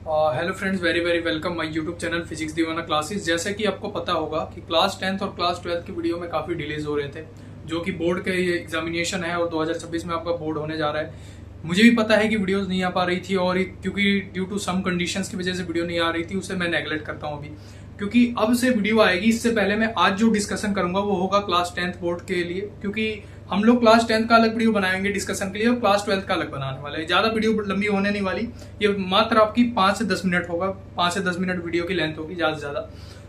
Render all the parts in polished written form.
Hello friends, very very welcome my YouTube channel physics दीवाना classes. जैसे कि आपको पता होगा कि क्लास 10th और क्लास 12th की वीडियो में काफ़ी डिलेज हो रहे थे, जो कि बोर्ड के एग्जामिनेशन है और 2026 में आपका बोर्ड होने जा रहा है। मुझे भी पता है कि वीडियोस नहीं आ पा रही थी और क्योंकि ड्यू टू सम कंडीशंस की वजह से वीडियो नहीं आ रही थी, उसे मैं नेगलेक्ट करता हूँ अभी, क्योंकि अब से वीडियो आएगी। इससे पहले मैं आज जो डिस्कशन करूंगा वो होगा क्लास 10th बोर्ड के लिए, क्योंकि हम लोग क्लास 10th का अलग वीडियो बनाएंगे डिस्कशन के लिए और क्लास 12th का अलग बनाने वाले हैं। ज्यादा वीडियो लंबी होने नहीं वाली, ये मात्र आपकी 5 से 10 मिनट होगा, 5 से 10 मिनट वीडियो की लेंथ होगी ज्यादा से ज्यादा।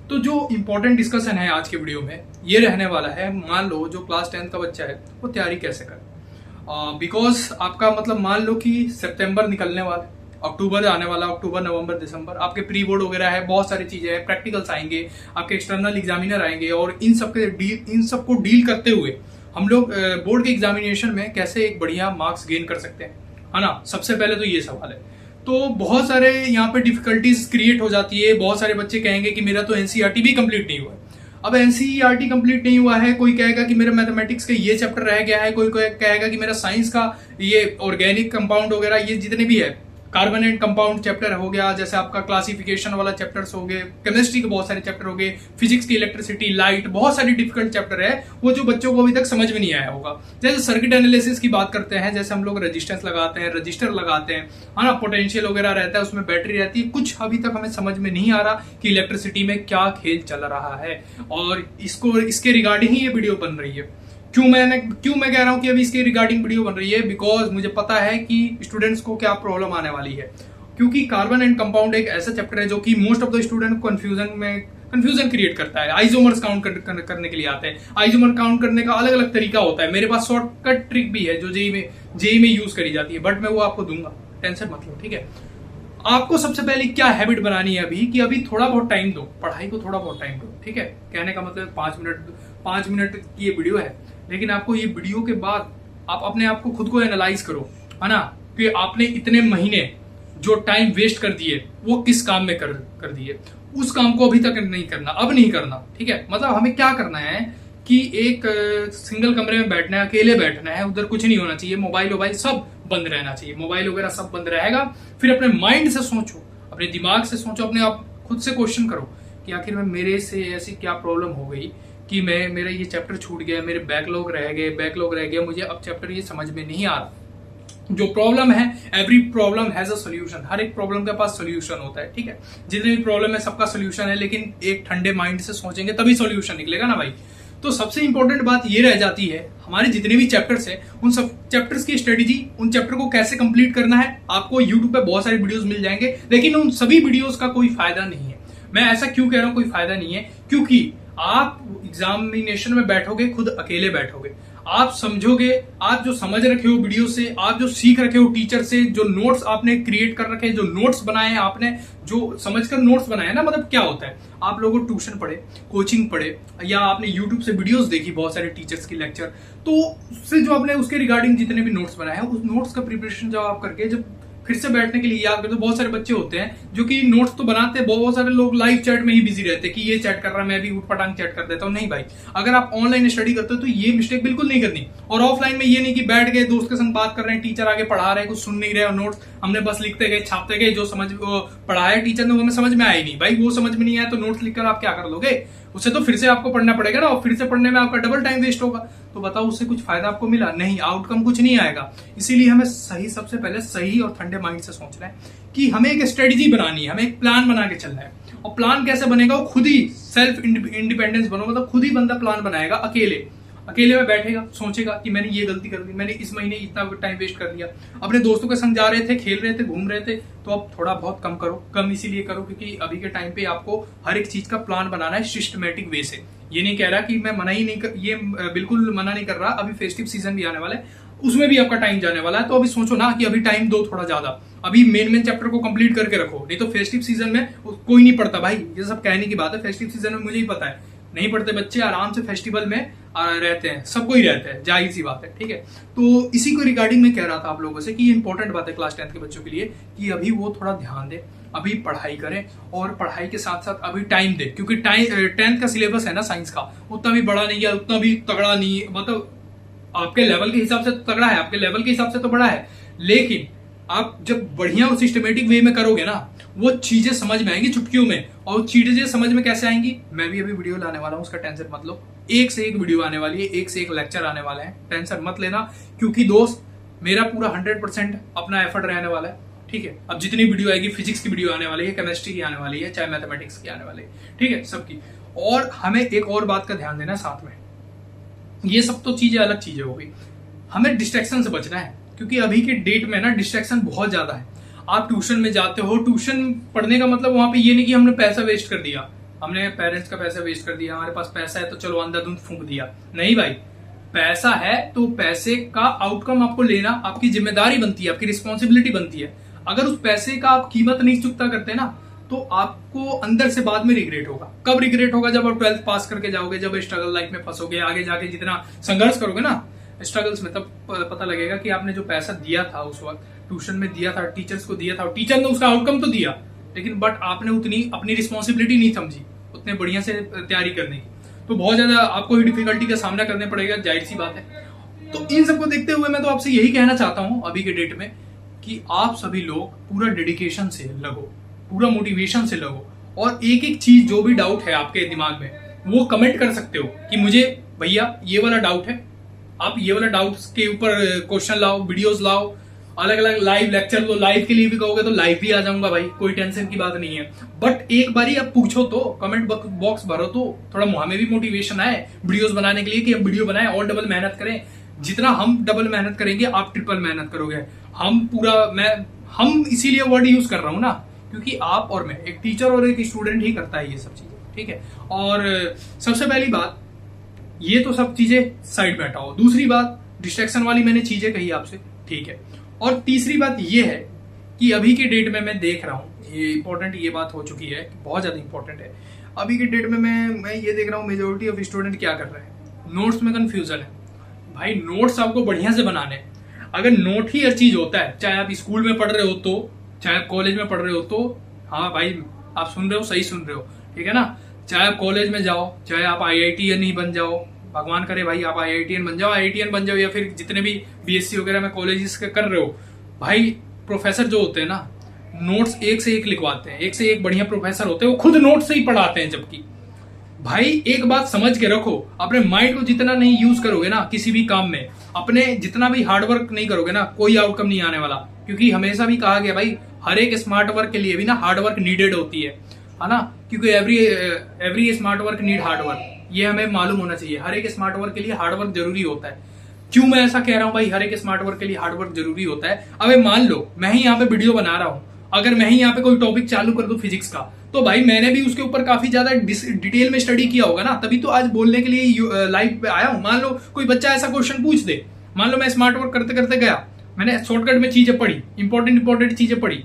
तो जो इंपॉर्टेंट डिस्कशन है आज के वीडियो में ये रहने वाला है, मान लो जो क्लास 10th का बच्चा है वो तैयारी कैसे करे। बिकॉज आपका मतलब मान लो कि सितंबर निकलने वाला है, अक्टूबर आने वाला, अक्टूबर नवंबर दिसंबर आपके प्री बोर्ड वगैरह है, बहुत सारी चीजें हैं, प्रैक्टिकल्स आएंगे, आपके एक्सटर्नल एग्जामिनर आएंगे और इन सबको डील करते हुए हम लोग बोर्ड के एग्जामिनेशन में कैसे एक बढ़िया मार्क्स गेन कर सकते हैं, है ना। सबसे पहले तो ये सवाल है। तो बहुत सारे यहाँ पे डिफिकल्टीज क्रिएट हो जाती है। बहुत सारे बच्चे कहेंगे कि मेरा तो एनसीईआरटी भी कंप्लीट नहीं हुआ है। अब एनसीईआरटी कंप्लीट नहीं हुआ है, कोई कहेगा कि मेरा मैथमेटिक्स का ये चैप्टर रह गया है, कोई कहेगा कि मेरा साइंस का ये ऑर्गेनिक कंपाउंड वगैरह ये जितने भी है, कार्बन एंड कंपाउंड चैप्टर हो गया, जैसे आपका क्लासिफिकेशन वाला चैप्टर्स हो गए, केमिस्ट्री के बहुत सारे चैप्टर हो गए, फिजिक्स की इलेक्ट्रिसिटी, लाइट, बहुत सारी डिफिकल्ट चैप्टर है वो जो बच्चों को अभी तक समझ में नहीं आया होगा। जैसे सर्किट एनालिसिस की बात करते हैं, जैसे हम लोग रेजिस्टेंस लगाते हैं, रजिस्टर लगाते हैं, है ना, पोटेंशियल वगैरह रहता है, उसमें बैटरी रहती है, कुछ अभी तक हमें समझ में नहीं आ रहा कि इलेक्ट्रिसिटी में क्या खेल चल रहा है। और इसके रिगार्डिंग ही ये वीडियो बन रही है। क्यों मैं कह रहा हूं कि अभी इसके रिगार्डिंग वीडियो बन रही है, बिकॉज मुझे पता है कि स्टूडेंट्स को क्या प्रॉब्लम आने वाली है। क्योंकि कार्बन एंड कंपाउंड एक ऐसा चैप्टर है जो कि most of the student confusion create करता है। आइसोमर्स काउंट करने के लिए आते हैं। आइसोमर काउंट करने का अलग अलग तरीका होता है। मेरे पास शॉर्टकट ट्रिक भी है जो जेई में यूज करी जाती है, बट मैं वो आपको दूंगा, टेंशन मत लो, ठीक है। आपको सबसे पहले क्या हैबिट बनानी है अभी कि अभी थोड़ा बहुत टाइम दो, पढ़ाई को थोड़ा बहुत टाइम दो, ठीक है। कहने का मतलब 5 मिनट की ये वीडियो है, लेकिन आपको ये वीडियो के बाद आप अपने आप को खुद को एनालाइज करो, है ना, कि आपने इतने महीने जो टाइम वेस्ट कर दिए वो किस काम में कर दिए। उस काम को अभी तक नहीं करना, अब नहीं करना, ठीक है। मतलब हमें क्या करना है कि एक सिंगल कमरे में बैठना है, अकेले बैठना है, उधर कुछ नहीं होना चाहिए, मोबाइल सब बंद रहना चाहिए, मोबाइल वगैरह सब बंद रहेगा। फिर अपने माइंड से सोचो, अपने दिमाग से सोचो, अपने आप खुद से क्वेश्चन करो कि आखिर में मेरे से ऐसी क्या प्रॉब्लम हो गई कि मेरा ये चैप्टर छूट गया, मेरे बैकलॉग रह गया, मुझे अब चैप्टर ये समझ में नहीं आ रहा। जो प्रॉब्लम है, every problem has a solution, हर एक प्रॉब्लम के पास सोल्यूशन होता है, ठीक है। जितने भी प्रॉब्लम है सबका सोल्यूशन है, लेकिन एक ठंडे माइंड से सोचेंगे तभी सोल्यूशन निकलेगा ना भाई। तो सबसे इंपॉर्टेंट बात ये रह जाती है, हमारे जितने भी चैप्टर्स है उन सब चैप्टर्स की स्ट्रेटेजी, उन चैप्टर को कैसे कंप्लीट करना है। आपको यूट्यूब पे बहुत सारे वीडियोस मिल जाएंगे, लेकिन उन सभी वीडियोस का कोई फायदा नहीं है। मैं ऐसा क्यों कह रहा हूं कोई फायदा नहीं है, क्योंकि आप एग्जामिनेशन में बैठोगे, खुद अकेले बैठोगे, आप समझोगे, आप जो समझ रखे हो वीडियो से, आप जो सीख रखे हो टीचर से, जो नोट्स आपने क्रिएट कर रखे हैं, जो नोट्स बनाए हैं आपने, जो समझकर नोट्स बनाए ना, मतलब क्या होता है, आप लोगों ट्यूशन पढ़े, कोचिंग पढ़े, या आपने यूट्यूब से वीडियोस देखी बहुत सारे टीचर्स की लेक्चर, तो उससे जो आपने उसके रिगार्डिंग जितने भी नोट्स बनाए हैं, उस नोट्स का प्रिपरेशन जब आप करके जब फिर से बैठने के लिए याद करते, तो बहुत सारे बच्चे होते हैं जो कि नोट्स तो बनाते हैं, बहुत सारे लोग लाइव चैट में ही बिजी रहते हैं कि ये चैट कर रहा है, मैं भी उठपटांग चैट कर देता हूँ। नहीं भाई, अगर आप ऑनलाइन स्टडी करते हो तो ये मिस्टेक बिल्कुल नहीं करनी। और ऑफलाइन में ये नहीं कि बैठ गए दोस्त के संग बात कर रहे हैं, टीचर आगे पढ़ा रहे हैं, कुछ सुन नहीं रहे और नोट्स हमने बस लिखते गए, छापते गए, जो समझ पढ़ाया टीचर ने वो हमें समझ में आया ही नहीं। भाई वो समझ में नहीं आया तो नोट्स लिखकर आप क्या कर लोगे, उसे तो फिर से आपको पढ़ना पड़ेगा ना, और फिर से पढ़ने में आपका डबल टाइम वेस्ट होगा। तो बताओ उससे कुछ फायदा आपको मिला? नहीं, आउटकम कुछ नहीं आएगा। इसीलिए हमें सबसे पहले सही और ठंडे माइंड से सोचना है कि हमें एक स्ट्रेटेजी बनानी है, हमें एक प्लान बना के चलना है। और प्लान कैसे बनेगा? वो खुद ही सेल्फ इंडिपेंडेंस बनो, मतलब खुद ही बंदा प्लान बनाएगा, अकेले में बैठेगा, सोचेगा कि मैंने ये गलती कर दी, मैंने इस महीने इतना टाइम वेस्ट कर दिया, अपने दोस्तों के संग जा रहे थे, खेल रहे थे, घूम रहे थे, तो अब थोड़ा बहुत कम करो। कम इसीलिए करो क्योंकि अभी के टाइम पे आपको हर एक चीज का प्लान बनाना है सिस्टमेटिक वे से। ये नहीं कह रहा कि मैं बिल्कुल मना नहीं कर रहा, अभी फेस्टिव सीजन भी आने वाला है, उसमें भी आपका टाइम जाने वाला है। तो अभी सोचो ना कि अभी टाइम दो थोड़ा ज्यादा, अभी मेन चैप्टर को कंप्लीट करके रखो, नहीं तो फेस्टिव सीजन में कोई नहीं पढ़ता भाई। ये सब कहने की बात है, फेस्टिव सीजन में मुझे ही पता है नहीं पढ़ते बच्चे, आराम से फेस्टिवल में रहते हैं, सबको ही रहते हैं, जाहिर सी बात है, ठीक है। तो इसी को रिगार्डिंग में कह रहा था आप लोगों से कि ये इंपॉर्टेंट बात है क्लास 10th के बच्चों के लिए कि अभी वो थोड़ा ध्यान दे, अभी पढ़ाई करें और पढ़ाई के साथ साथ अभी टाइम दे, क्योंकि 10th का सिलेबस है ना साइंस का, उतना भी बड़ा नहीं है, उतना भी तगड़ा नहीं है, मतलब आपके लेवल के हिसाब से तो तगड़ा है, आपके लेवल के हिसाब से तो बड़ा है, लेकिन आप जब बढ़िया और सिस्टमेटिक वे में करोगे ना, वो चीजें समझ में आएंगी चुटकियों में। और चीजें समझ में कैसे आएंगी, मैं भी अभी वीडियो लाने वाला हूं, उसका टेंशन मत लो। एक से एक वीडियो आने वाली है, एक से एक लेक्चर आने वाले हैं, टेंशन मत लेना। क्योंकि दोस्त मेरा पूरा 100% अपना एफर्ट रहने वाला है, ठीक है। अब जितनी वीडियो आएगी, फिजिक्स की वीडियो आने वाली है, केमिस्ट्री की आने वाली है, चाहे मैथमेटिक्स की आने वाली है, ठीक है, सबकी। और हमें एक और बात का ध्यान देना साथ में, ये सब तो चीजें अलग चीजें हो गई, हमें डिस्ट्रैक्शन से बचना है। क्योंकि अभी के डेट में ना डिस्ट्रैक्शन बहुत ज्यादा है। आप ट्यूशन में जाते हो, ट्यूशन पढ़ने का मतलब वहां पे ये नहीं कि हमने पैसा वेस्ट कर दिया, हमने पेरेंट्स का पैसा वेस्ट कर दिया, हमारे पास पैसा है तो चलो अंधाधुंध फूंक दिया। नहीं भाई, पैसा है तो पैसे का आउटकम आपको लेना आपकी जिम्मेदारी बनती है, आपकी रिस्पॉन्सिबिलिटी बनती है। अगर उस पैसे का आप कीमत नहीं चुकता करते ना, तो आपको अंदर से बाद में रिग्रेट होगा। कब रिग्रेट होगा? जब आप 12th पास करके जाओगे, जब स्ट्रगल लाइफ में फंसोगे, आगे जाके जितना संघर्ष करोगे ना स्ट्रगल्स में, तब पता लगेगा कि आपने जो पैसा दिया था उस वक्त, ट्यूशन में दिया था, टीचर्स को दिया था, टीचर ने उसका आउटकम तो दिया, लेकिन बट आपने उतनी अपनी रिस्पॉन्सिबिलिटी नहीं समझी उतने बढ़िया से तैयारी करने की। तो बहुत ज्यादा आपको ही डिफिकल्टी का सामना करने पड़ेगा, जाहिर सी बात है। तो इन सबको देखते हुए मैं तो आपसे यही कहना चाहता हूं अभी के डेट में कि आप सभी लोग पूरा डेडिकेशन से लगो, पूरा मोटिवेशन से लगो, और एक एक चीज जो भी डाउट है आपके दिमाग में वो कमेंट कर सकते हो कि मुझे भैया ये वाला डाउट है, आप ये वाला डाउट के ऊपर क्वेश्चन लाओ, वीडियोस लाओ, अलग अलग लाइव लेक्चर लो। लाइव के लिए भी कहोगे तो लाइव भी आ जाऊंगा भाई, कोई टेंशन की बात नहीं है। बट एक बारी आप पूछो तो, कमेंट बॉक्स भरो तो थोड़ा हमें भी मोटिवेशन आए वीडियोस बनाने के लिए कि हम वीडियो बनाएं और डबल मेहनत करें। जितना हम डबल मेहनत करेंगे आप ट्रिपल मेहनत करोगे। हम इसीलिए वर्ड यूज कर रहा हूं ना, क्योंकि आप और मैं, एक टीचर और एक स्टूडेंट ही करता है ये सब चीजें, ठीक है। और सबसे पहली बात, ये तो सब चीजें साइड में हटाओ। दूसरी बात, डिस्ट्रैक्शन वाली मैंने चीजें कही आपसे, ठीक है। और तीसरी बात ये है कि अभी के डेट में मैं देख रहा हूं, ये इंपॉर्टेंट ये बात हो चुकी है, बहुत ज्यादा इंपॉर्टेंट है। अभी के डेट में मैं ये देख रहा हूं, मेजोरिटी ऑफ स्टूडेंट क्या कर रहे हैं, नोट्स में कंफ्यूजन है। भाई नोट्स आपको बढ़िया से बनाने हैं। अगर नोट ही हर चीज होता है, चाहे आप स्कूल में पढ़ रहे हो तो, चाहे आप कॉलेज में पढ़ रहे हो तो, हाँ भाई आप सुन रहे हो, सही सुन रहे हो, ठीक है ना। चाहे आप कॉलेज में जाओ, चाहे आप IITN ही बन जाओ, भगवान करे भाई आप IITN बन जाओ, या फिर जितने भी BSc वगैरह में कॉलेजेस कर रहे हो, भाई प्रोफेसर जो होते हैं ना, नोट्स एक से एक लिखवाते हैं, एक से एक बढ़िया प्रोफेसर होते हैं, वो खुद नोट्स से ही पढ़ाते हैं। जबकि भाई एक बात समझ के रखो, अपने माइंड को जितना नहीं यूज करोगे ना किसी भी काम में, अपने जितना भी हार्डवर्क नहीं करोगे ना, कोई आउटकम नहीं आने वाला। क्योंकि हमेशा भी कहा गया भाई, हर एक स्मार्ट वर्क के लिए भी ना हार्डवर्क नीडेड होती है ना। क्योंकि every smart work need hard work, ये हमें मालूम होना चाहिए। हर एक स्मार्ट वर्क के लिए हार्डवर्क जरूरी होता है। क्यों मैं ऐसा कह रहा हूं भाई, हर एक स्मार्ट वर्क के लिए हार्डवर्क जरूरी होता है? अब मान लो मैं ही यहाँ पे वीडियो बना रहा हूं, अगर मैं ही यहाँ पे कोई टॉपिक चालू कर दूं फिजिक्स का, तो भाई मैंने भी उसके ऊपर काफी ज्यादा डिटेल में स्टडी किया होगा ना, तभी तो आज बोलने के लिए लाइव पे आया हूं। मान लो कोई बच्चा ऐसा क्वेश्चन पूछ दे, मान लो मैं स्मार्ट वर्क करते करते गया, मैंने शॉर्टकट में चीजें पढ़ी, इंपॉर्टेंट चीजें पढ़ी,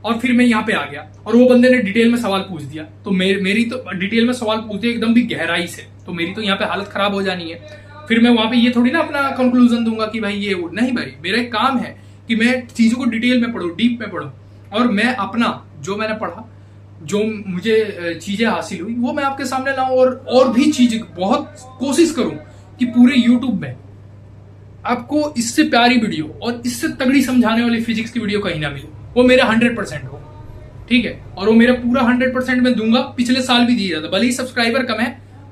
और फिर मैं यहाँ पे आ गया और वो बंदे ने डिटेल में सवाल पूछ दिया, तो मेरी तो डिटेल में सवाल पूछते एकदम भी गहराई से, तो मेरी तो यहाँ पे हालत खराब हो जानी है। फिर मैं वहां पे ये थोड़ी ना अपना कंक्लूजन दूंगा कि भाई ये वो नहीं, भाई मेरा एक काम है कि मैं चीजों को डिटेल में पढूं, डीप में पढूं, और मैं अपना जो मैंने पढ़ा, जो मुझे चीजें हासिल हुई, वो मैं आपके सामने लाऊं, और भी चीजें बहुत कोशिश करूं कि पूरे यूट्यूब में आपको इससे प्यारी वीडियो और इससे तगड़ी समझाने वाली फिजिक्स की वीडियो कहीं ना मिले। वो मेरा 100% हो, ठीक है, और वो मेरा पूरा 100% मैं दूंगा। पिछले साल भी दिया था, भले ही सब्सक्राइबर कम है,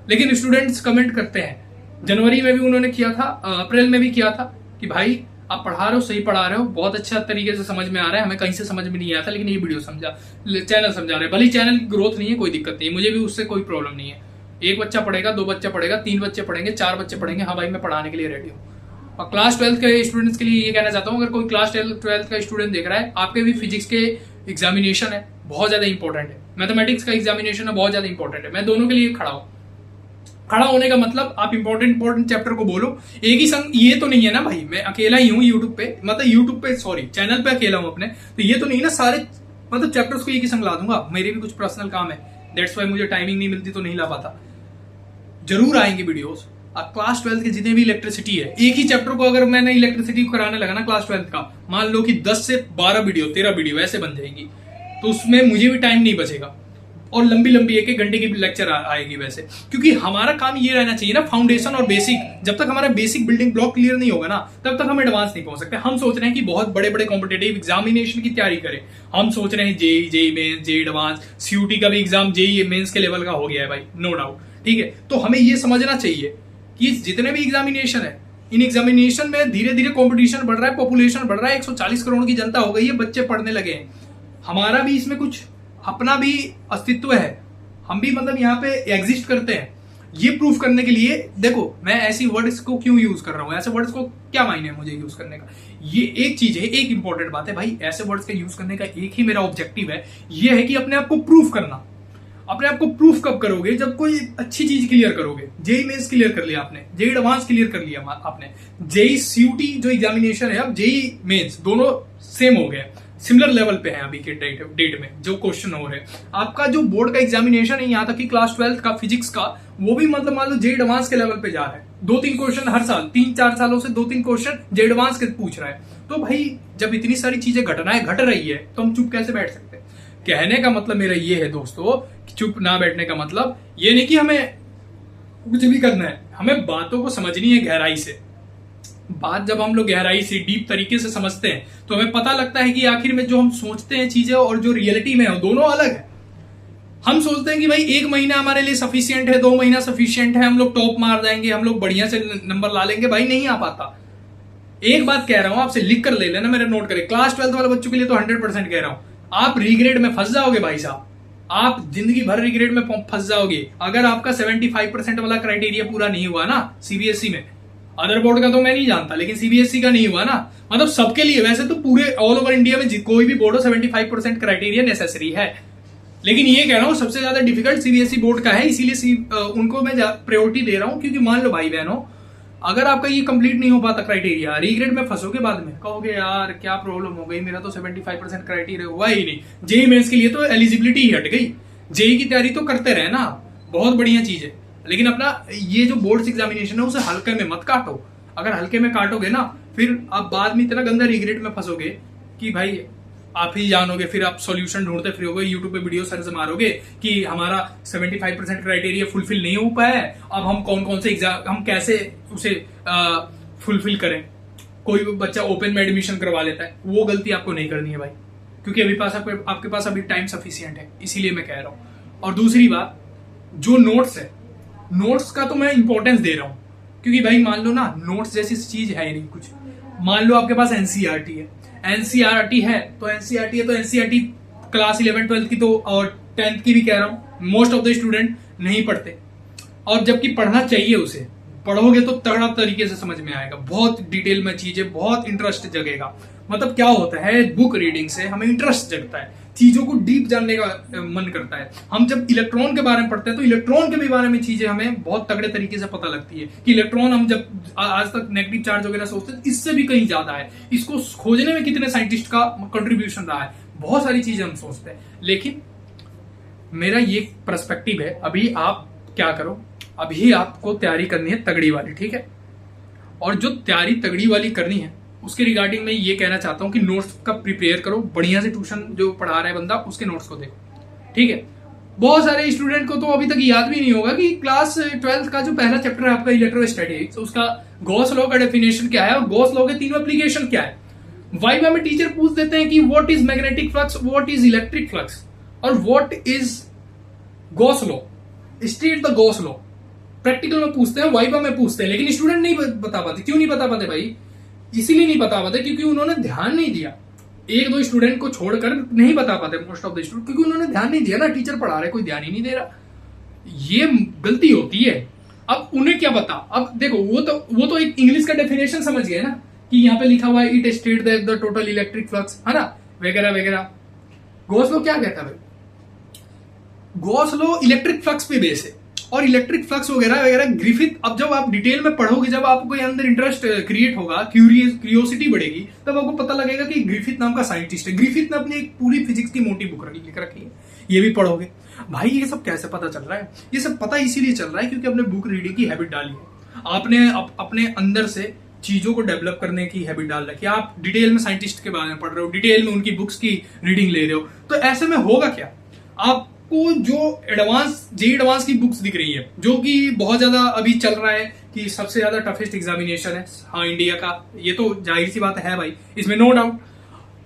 लेकिन स्टूडेंट्स कमेंट करते हैं। जनवरी में भी उन्होंने किया था, अप्रैल में भी किया था कि भाई आप पढ़ा रहे हो, सही पढ़ा रहे हो, बहुत अच्छा तरीके से समझ में आ रहा है, हमें कहीं से समझ में नहीं आया था, लेकिन ये वीडियो समझा, चैनल समझा रहे हैं। भले चैनल की ग्रोथ नहीं है, कोई दिक्कत नहीं है, मुझे भी उससे कोई प्रॉब्लम नहीं है। एक बच्चा पढ़ेगा, 2 बच्चा पढ़ेगा, 3 बच्चे पढ़ेंगे, 4 बच्चे पढ़ेंगे, हाँ भाई मैं पढ़ाने के लिए रेडी हूँ। और क्लास 12th के स्टूडेंट्स के लिए ये कहना चाहता हूँ, अगर कोई क्लास 12th का स्टूडेंट देख रहा है, आपके भी फिजिक्स के एग्जामिनेशन है, बहुत ज्यादा इंपॉर्टेंट है, मैथमेटिक्स का एग्जामिनेशन है, बहुत ज्यादा इंपॉर्टेंट है। मैं दोनों के लिए खड़ा हूँ। खड़ा होने का मतलब आप इंपॉर्टेंट चैप्टर को बोलो एक ही संग। ये तो नहीं है ना भाई मैं अकेला ही हूँ यूट्यूब पे, मतलब यूट्यूब पे सॉरी चैनल पे अकेला हूँ अपने, तो ये तो नहीं ना सारे मतलब चैप्टर्स को एक ही संग ला दूंगा। मेरे भी कुछ पर्सनल काम है, दैट्स वाई मुझे टाइमिंग नहीं मिलती तो नहीं ला पाता। जरूर आएंगे वीडियोस। क्लास 12th के जितने भी इलेक्ट्रिसिटी है, एक ही चैप्टर को अगर मैंने इलेक्ट्रिसिटी कराने लगा ना क्लास 12th का, मान लो कि 10 से 12 वीडियो 13 वीडियो ऐसे बन जाएंगी, तो उसमें मुझे भी टाइम नहीं बचेगा। और लंबी लंबी एक एक घंटे की लेक्चर आएगी वैसे, क्योंकि हमारा काम ये रहना चाहिए ना, फाउंडेशन और बेसिक। जब तक हमारा बेसिक बिल्डिंग ब्लॉक क्लियर नहीं होगा ना, तब तक हम एडवांस नहीं पहुंच सकते। हम सोच रहे हैं कि बहुत बड़े बड़े कॉम्पिटेटिव एग्जामिनेशन की तैयारी करें, हम सोच रहे हैं JEE, JEE Mains, JEE advance, CUET का भी एग्जाम जेई मेंस के लेवल का हो गया है भाई, नो डाउट, ठीक है। तो हमें ये समझना चाहिए कि जितने भी एग्जामिनेशन है, इन एग्जामिनेशन में धीरे धीरे कंपटीशन बढ़ रहा है, पॉपुलेशन बढ़ रहा है, 140 करोड़ की जनता हो गई है, बच्चे पढ़ने लगे हैं, हमारा भी इसमें कुछ अपना भी अस्तित्व है, हम भी मतलब यहाँ पे एग्जिस्ट करते हैं। ये प्रूफ करने के लिए देखो, मैं ऐसी वर्ड्स को क्यों यूज कर रहा हूँ, ऐसे वर्ड्स को क्या मायने है मुझे यूज करने का, ये एक चीज है, एक इंपॉर्टेंट बात है भाई। ऐसे वर्ड्स का यूज करने का एक ही मेरा ऑब्जेक्टिव है, ये है कि अपने आप को प्रूफ करना। अपने आप को प्रूफ कब करोगे, जब कोई अच्छी चीज क्लियर करोगे। जेई मेंस क्लियर कर लिया आपने, जेई एडवांस क्लियर कर लिया आपने, जेई सीयूटी जो एग्जामिनेशन है, अब जेई मेंस दोनों सेम हो गया, सिमिलर लेवल पे है अभी के डेट में जो क्वेश्चन हो रहे हैं। आपका जो बोर्ड का एग्जामिनेशन है, यहाँ तक कि क्लास 12 का फिजिक्स का, वो भी मतलब मान लो जेई एडवांस के लेवल पे जा रहा है। 2-3 क्वेश्चन हर साल, 3-4 सालों से 2-3 क्वेश्चन जेई एडवांस के पूछ रहा है। तो भाई जब इतनी सारी चीजें घटनाएं घट रही है, तो हम चुप कैसे बैठ सकते हैं। कहने का मतलब मेरा ये है दोस्तों, चुप ना बैठने का मतलब ये नहीं कि हमें कुछ भी करना है, हमें बातों को समझनी है गहराई से। बात जब हम लोग गहराई से डीप तरीके से समझते हैं, तो हमें पता लगता है कि आखिर में जो हम सोचते हैं चीजें और जो रियलिटी में है, दोनों अलग है। हम सोचते हैं कि भाई 1 महीना हमारे लिए सफिशियंट है, 2 महीना सफिशियंट है, हम लोग टॉप मार जाएंगे, हम लोग बढ़िया से नंबर ला लेंगे। भाई नहीं आ पाता। एक बात कह रहा हूं, आपसे लिख कर ले लेना, मेरे नोट करें, क्लास 12 वाले बच्चों के लिए तो 100% कह रहा हूं, आप रिग्रेड में फंस जाओगे भाई साहब, आप जिंदगी भर रिग्रेड में फंस जाओगे अगर आपका 75% वाला क्राइटेरिया पूरा नहीं हुआ ना सीबीएसई में। अदर बोर्ड का तो मैं नहीं जानता, लेकिन सीबीएसई का नहीं हुआ ना, मतलब सबके लिए, वैसे तो पूरे ऑल ओवर इंडिया में कोई भी बोर्ड हो 75% क्राइटेरिया नेसेसरी है, लेकिन ये कह रहा हूं सबसे ज्यादा डिफिकल्ट सीबीएसई बोर्ड का है, इसीलिए उनको मैं प्रायोरिटी दे रहा हूं। क्योंकि मान लो भाई बहनों, अगर आपका ये कंप्लीट नहीं हो पाता क्राइटेरिया, रिग्रेड में फंसोगे, बाद में कहोगे यार क्या प्रॉब्लम हो गई, मेरा तो 75% क्राइटेरिया हुआ ही नहीं। जेई मेंस के लिए तो एलिजिबिलिटी ही हट गई, जेई की तैयारी तो करते रहे ना, बहुत बढ़िया चीज है, लेकिन अपना ये जो बोर्ड्स एग्जामिनेशन है उसे हल्के में मत काटो। अगर हल्के में काटोगे ना, फिर आप बाद में इतना गंदा रिग्रेट में फंसोगे कि भाई आप ही जानोगे, फिर आप सॉल्यूशन ढूंढते फिरोगे, यूट्यूब पे वीडियो सर्च मारोगे कि हमारा 75% क्राइटेरिया फुलफिल नहीं हो पाया है, अब हम कौन कौन से एग्जाम, हम कैसे उसे फुलफिल करें। कोई बच्चा ओपन में एडमिशन करवा लेता है, वो गलती आपको नहीं करनी है भाई, क्योंकि अभी आपके पास अभी टाइम सफिशियंट है, इसीलिए मैं कह रहा हूं। और दूसरी बात, जो नोट्स है, नोट्स का तो मैं इंपॉर्टेंस दे रहा हूं, क्योंकि भाई मान लो ना, नोट्स जैसी चीज है ही नहीं कुछ। मान लो आपके पास एनसीईआरटी है, एनसीईआरटी है तो एनसीईआरटी क्लास 11-12 की तो, और 10th की भी कह रहा हूं, मोस्ट ऑफ द स्टूडेंट नहीं पढ़ते, और जबकि पढ़ना चाहिए उसे, पढ़ोगे तो तगड़ा तरीके से समझ में आएगा, बहुत डिटेल में चीजें, बहुत इंटरेस्ट जगेगा। मतलब क्या होता है, बुक रीडिंग से हमें इंटरेस्ट जगता है, चीजों को डीप जानने का मन करता है। हम जब इलेक्ट्रॉन के बारे में पढ़ते हैं, तो इलेक्ट्रॉन के भी बारे में चीजें हमें बहुत तगड़े तरीके से पता लगती है कि इलेक्ट्रॉन, हम जब आज तक नेगेटिव चार्ज वगैरह सोचते हैं, इससे भी कहीं ज्यादा है, इसको खोजने में कितने साइंटिस्ट का कंट्रीब्यूशन रहा है, बहुत सारी चीजें हम सोचते हैं। लेकिन मेरा ये पर्सपेक्टिव है, अभी आप क्या करो, अभी आपको तैयारी करनी है तगड़ी वाली, ठीक है। और जो तैयारी तगड़ी वाली करनी है, उसके रिगार्डिंग मैं ये कहना चाहता हूं कि नोट्स का प्रिपेयर करो, बढ़िया से ट्यूशन जो पढ़ा रहा है बंदा, उसके नोट्स को देखो, ठीक है। बहुत सारे स्टूडेंट को तो अभी तक याद भी नहीं होगा कि क्लास 12 का जो पहला चैप्टर है आपका इलेक्ट्रोस्टैटिक्स, उसका गॉस लॉ का डेफिनेशन क्या है और गॉस लॉ के 3 एप्लीकेशन क्या है। वाइवा में टीचर पूछ देते हैं कि what is magnetic flux, what is electric flux, और what is Gauss law, state the Gauss law. Practical में पूछते हैं, वाइवा में पूछते हैं, लेकिन स्टूडेंट नहीं बता पाते। क्यों नहीं बता पाते भाई? इसीलिए नहीं बता पाते क्योंकि उन्होंने ध्यान नहीं दिया। 1-2 स्टूडेंट को छोड़कर नहीं बता पाते मोस्ट ऑफ द स्टूडेंट, क्योंकि उन्होंने ध्यान नहीं दिया ना, टीचर पढ़ा रहे, कोई ध्यान ही नहीं दे रहा। ये गलती होती है। अब उन्हें क्या पता, अब देखो वो तो एक इंग्लिश का डेफिनेशन समझ गए ना कि यहाँ पे लिखा हुआ है it state that the total electric flux, है ना, वगैरह वगैरह। गॉस लॉ क्या कहता है भाई? गॉस लॉ इलेक्ट्रिक फ्लक्स पे बेस है, और इलेक्ट्रिक फ्लक्स वगैरह वगैरह ग्रिफिथ। अब जब आप डिटेल में पढ़ोगे, जब आपको अंदर इंटरेस्ट क्रिएट होगा, क्यूरियोसिटी बढ़ेगी, तब आपको पता लगेगा कि ग्रिफिथ नाम का साइंटिस्ट है। ग्रिफिथ ने अपनी एक पूरी फिजिक्स की मोटी बुक लिख रखी है, ये भी पढ़ोगे। भाई ये सब कैसे पता चल रहा है? ये सब पता इसीलिए चल रहा है क्योंकि आपने बुक रीडिंग की हैबिट डाली है, आपने अपने अंदर से चीजों को डेवलप करने की हैबिट डाल रखी है। आप डिटेल में साइंटिस्ट के बारे में पढ़ रहे हो, डिटेल में उनकी बुक्स की रीडिंग ले रहे हो, तो ऐसे में होगा क्या, आप आपको जो एडवांस जेईई एडवांस की बुक्स दिख रही है, जो कि बहुत ज्यादा अभी चल रहा है कि सबसे ज्यादा टफेस्ट एग्जामिनेशन है हाँ इंडिया का, ये तो जाहिर सी बात है भाई, इसमें नो डाउट।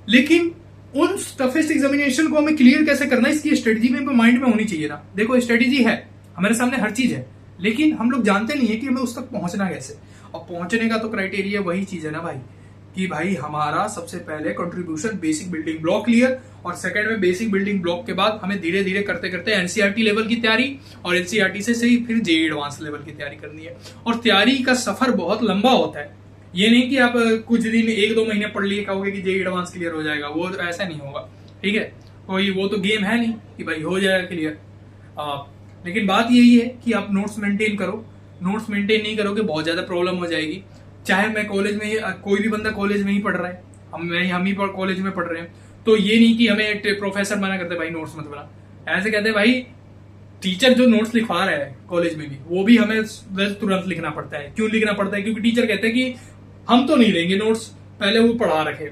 लेकिन उन टफेस्ट एग्जामिनेशन को हमें क्लियर कैसे करना है, इसकी स्ट्रेटजी में माइंड में होनी चाहिए ना। देखो स्ट्रेटजी है, हमारे सामने हर चीज है, लेकिन हम लोग जानते नहीं है कि हमें उस तक पहुंचना कैसे। और पहुंचने का तो क्राइटेरिया वही चीज है ना भाई, कि भाई हमारा सबसे पहले contribution basic building block clear, और सेकंड में बेसिक बिल्डिंग ब्लॉक के बाद हमें धीरे धीरे करते करते एनसीईआरटी लेवल की तैयारी, और एनसीईआरटी से ही फिर जेईई एडवांस लेवल की तैयारी करनी है। और तैयारी का सफर बहुत लंबा होता है, ये नहीं कि आप कुछ दिन 1-2 महीने पढ़ लिए कहोगे कि जेईई एडवांस क्लियर हो जाएगा, वो ऐसा नहीं होगा। ठीक है, कोई वो तो गेम है नहीं कि भाई हो जाएगा क्लियर। लेकिन बात यही है कि आप नोट्स मेंटेन करो, नोट्स मेंटेन नहीं करोगे बहुत ज्यादा प्रॉब्लम हो जाएगी। चाहे मैं कॉलेज में, कोई भी बंदा कॉलेज में ही पढ़ रहा है, हम ही कॉलेज में पढ़ रहे हैं, तो ये नहीं कि हमें प्रोफेसर मना करते भाई नोट्स मत बना। ऐसे कहते हैं भाई टीचर जो नोट्स लिखवा रहा है कॉलेज में भी, वो भी हमें तुरंत लिखना पड़ता है। क्यों लिखना पड़ता है? क्योंकि टीचर कहते हैं कि हम तो नहीं लेंगे नोट्स, पहले वो पढ़ा रखे,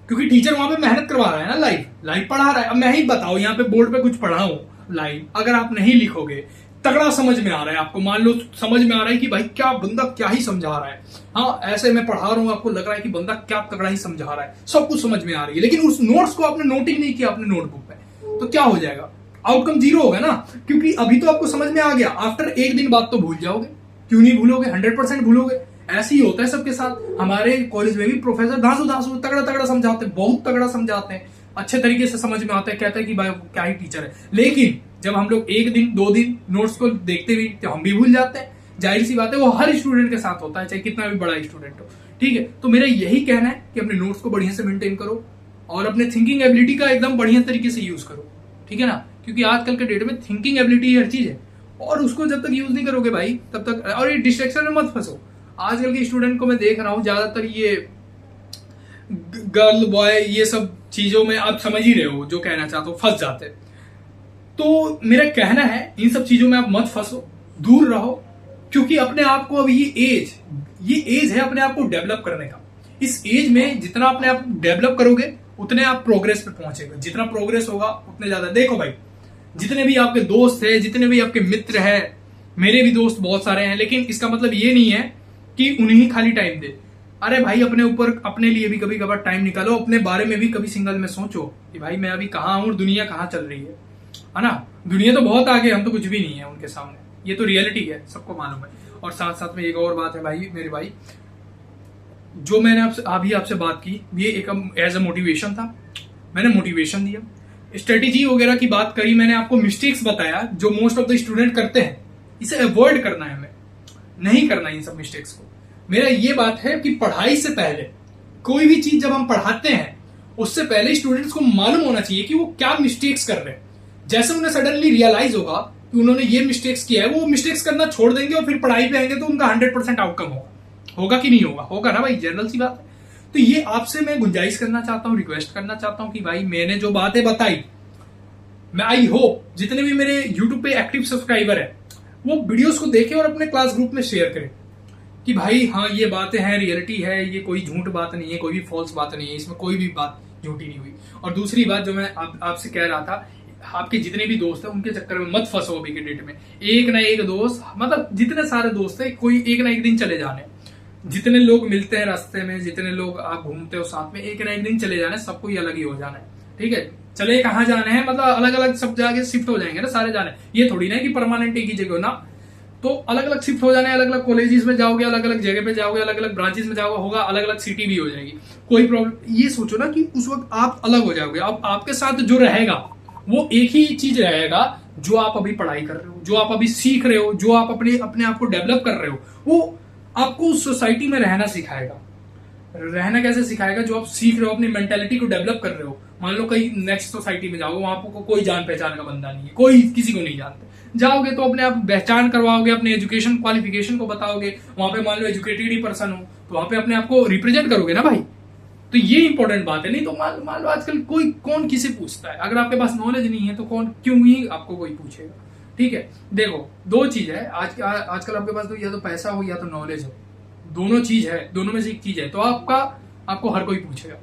क्योंकि टीचर वहां पे मेहनत करवा रहा है ना, लाइव पढ़ा रहा है। अब मैं ही बताओ यहाँ पे बोर्ड पे कुछ पढ़ाऊं लाइव, अगर आप नहीं लिखोगे, तगड़ा समझ में आ रहा है आपको, मान लो समझ में आ रहा है कि भाई क्या बंदा क्या ही समझा रहा है, हाँ ऐसे मैं पढ़ा रहा हूँ, आपको लग रहा है कि बंदा क्या तगड़ा ही समझा रहा है, सब कुछ समझ में आ रही है, लेकिन उस नोट्स को आपने नोट ही नहीं किया अपने नोटबुक पे, तो क्या हो जाएगा? आउटकम 0 होगा ना, क्योंकि अभी तो आपको समझ में आ गया, आफ्टर 1 दिन बाद तो भूल जाओगे। क्यों नहीं भूलोगे? 100% भूलोगे। ऐसे ही होता है सबके साथ। हमारे कॉलेज में भी प्रोफेसर धांसू धांसू तगड़ा तगड़ा समझाते हैं, बहुत तगड़ा समझाते हैं, अच्छे तरीके से समझ में आता है, कहते हैं कि भाई क्या ही टीचर है। लेकिन जब हम लोग 1 दिन 2 दिन नोट्स को देखते भी तो हम भी भूल जाते हैं। जाहिर सी बात है, वो हर स्टूडेंट के साथ होता है, चाहे कितना भी बड़ा स्टूडेंट हो। ठीक है, तो मेरा यही कहना है कि अपने नोट्स को बढ़िया से मेंटेन करो और अपने थिंकिंग एबिलिटी का एकदम बढ़िया तरीके से यूज करो। ठीक है ना, क्योंकि आजकल के डेट में थिंकिंग एबिलिटी हर चीज है, और उसको जब तक यूज नहीं करोगे भाई तब तक, और ये डिस्ट्रैक्शन में मत फंसो। आजकल के स्टूडेंट को मैं देख रहा हूं, ज्यादातर ये गर्ल बॉय ये सब चीजों में, आप समझ ही रहे हो जो कहना चाहते हो, फंस जाते हैं। तो मेरा कहना है इन सब चीजों में आप मत फंसो, दूर रहो, क्योंकि अपने आप को अभी ये एज है अपने आप को डेवलप करने का। इस एज में जितना अपने आप डेवलप करोगे उतने आप प्रोग्रेस पे पहुंचेगा, जितना प्रोग्रेस होगा उतने ज्यादा। देखो भाई, जितने भी आपके दोस्त है, जितने भी आपके मित्र है, मेरे भी दोस्त बहुत सारे हैं, लेकिन इसका मतलब ये नहीं है कि उन्हें खाली टाइम दे। अरे भाई अपने ऊपर, अपने लिए भी कभी कभार टाइम निकालो, अपने बारे में भी कभी सिंगल में सोचो कि भाई मैं अभी कहाँ हूं, दुनिया कहाँ चल रही है ना। दुनिया तो बहुत आगे, हम तो कुछ भी नहीं है उनके सामने, ये तो रियलिटी है, सबको मालूम है। और साथ साथ में एक और बात है भाई, मेरे भाई, जो मैंने आपसे बात की, ये एक एज अ मोटिवेशन था, मैंने मोटिवेशन दिया, स्ट्रेटेजी वगैरह की बात करी, मैंने आपको मिस्टेक्स बताया जो मोस्ट ऑफ द स्टूडेंट करते हैं, इसे अवॉइड करना है, हमें नहीं करना इन सब मिस्टेक्स को। मेरा ये बात है कि पढ़ाई से पहले, कोई भी चीज जब हम पढ़ाते हैं उससे पहले स्टूडेंट्स को मालूम होना चाहिए कि वो क्या मिस्टेक्स कर रहे हैं। जैसे उन्हें सडनली रियलाइज होगा कि उन्होंने ये मिस्टेक्स किया है, वो मिस्टेक्स करना छोड़ देंगे और फिर पढ़ाई पे आएंगे तो उनका 100% आउटकम होगा कि नहीं होगा? होगा ना भाई, जनरल सी बात है। तो ये आपसे मैं गुंजाइश करना चाहता हूं, रिक्वेस्ट करना चाहता हूं कि भाई मैंने जो बातें बताई, मैं आई होप जितने भी मेरे यूट्यूब पे एक्टिव सब्सक्राइबर है वो वीडियोस को देखें और अपने क्लास ग्रुप में शेयर करें कि भाई हाँ ये बातें हैं, रियलिटी है, ये कोई झूठ बात नहीं है, कोई भी फॉल्स बात नहीं है, इसमें कोई भी बात झूठी नहीं हुई। और दूसरी बात जो मैं आपसे कह रहा था, आपके जितने भी दोस्त हैं उनके चक्कर में मत फंसो। अभी के डेट में एक ना एक दोस्त, मतलब जितने सारे दोस्त है, कोई एक ना एक दिन चले जाने, जितने लोग मिलते हैं रास्ते में, जितने लोग आप घूमते हो साथ में, एक ना एक दिन चले जाने, सबको ही अलग ही हो जाना है। ठीक है, चले कहाँ जाने हैं, मतलब अलग अलग सब जगह शिफ्ट हो जाएंगे ना सारे जाने, ये थोड़ी ना कि परमानेंट एक ही जगह ना, तो अलग अलग शिफ्ट हो जाने, अलग अलग कॉलेजेस में जाओगे, अलग अलग जगह पे जाओगे, अलग अलग ब्रांचेस में जाओगे, होगा अलग अलग सिटी भी हो जाएगी, कोई प्रॉब्लम। ये सोचो ना कि उस वक्त आप अलग हो जाओगे, अब आपके साथ जो रहेगा वो एक ही चीज रहेगा, जो आप अभी पढ़ाई कर रहे हो, जो आप अभी सीख रहे हो, जो आप अपने आप को डेवलप कर रहे हो, वो आपको उस सोसाइटी में रहना सिखाएगा। रहना कैसे सिखाएगा? जो आप सीख रहे हो, अपनी मेंटेलिटी को डेवलप कर रहे हो। मान लो कहीं नेक्स्ट सोसाइटी में जाओगे, वहां पर कोई जान पहचान का बंदा नहीं है, कोई किसी को नहीं जानते, जाओगे तो अपने आप पहचान करवाओगे, अपने एजुकेशन क्वालिफिकेशन को बताओगे, वहां पे मान लो एजुकेटेड ही पर्सन हो तो वहां पे अपने आप को रिप्रेजेंट करोगे ना भाई। तो ये इंपॉर्टेंट बात है। नहीं तो मान लो आजकल कौन किसे पूछता है, अगर आपके पास नॉलेज नहीं है तो क्यों ही आपको कोई पूछेगा। ठीक है, देखो 2 चीज है आजकल आपके पास, तो या तो पैसा हो या तो नॉलेज हो, दोनों चीज है, दोनों में से एक चीज है, तो आपको हर कोई पूछेगा,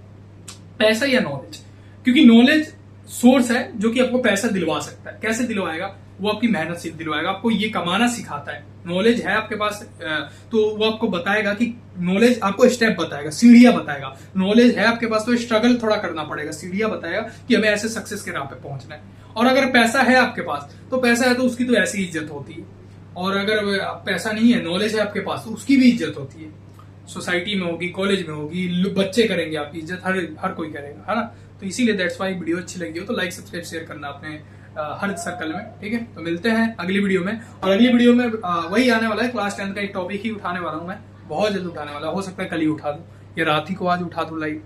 पैसा या नॉलेज। क्योंकि नॉलेज सोर्स है जो कि आपको पैसा दिलवा सकता है। कैसे दिलवाएगा? वो आपकी मेहनत से दिलवाएगा, आपको ये कमाना सिखाता है। नॉलेज है आपके पास तो वो आपको बताएगा कि नॉलेज आपको स्टेप बताएगा, सीढ़ियां बताएगा। नॉलेज है आपके पास तो स्ट्रगल थोड़ा करना पड़ेगा, सीढ़ियां बताएगा कि हमें ऐसे सक्सेस के राह पे पहुंचना है। और अगर पैसा है आपके पास तो पैसा है तो उसकी तो ऐसी इज्जत होती है, और अगर पैसा नहीं है, नॉलेज है आपके पास तो उसकी भी इज्जत होती है। सोसाइटी में होगी, कॉलेज में होगी, बच्चे करेंगे आपकी इज्जत, हर कोई करेगा, है ना। तो इसीलिए दैट्स वाई वीडियो अच्छी लगी हो तो लाइक सब्सक्राइब शेयर करना अपने हर सर्कल में, ठीक है। तो मिलते हैं अगली वीडियो में, और अगली वीडियो में वही आने वाला है, क्लास 10 का एक टॉपिक ही उठाने वाला हूं मैं, बहुत जल्द उठाने वाला, हो सकता है कल ही उठा दूं या रात ही को आज उठा दूं लाइव।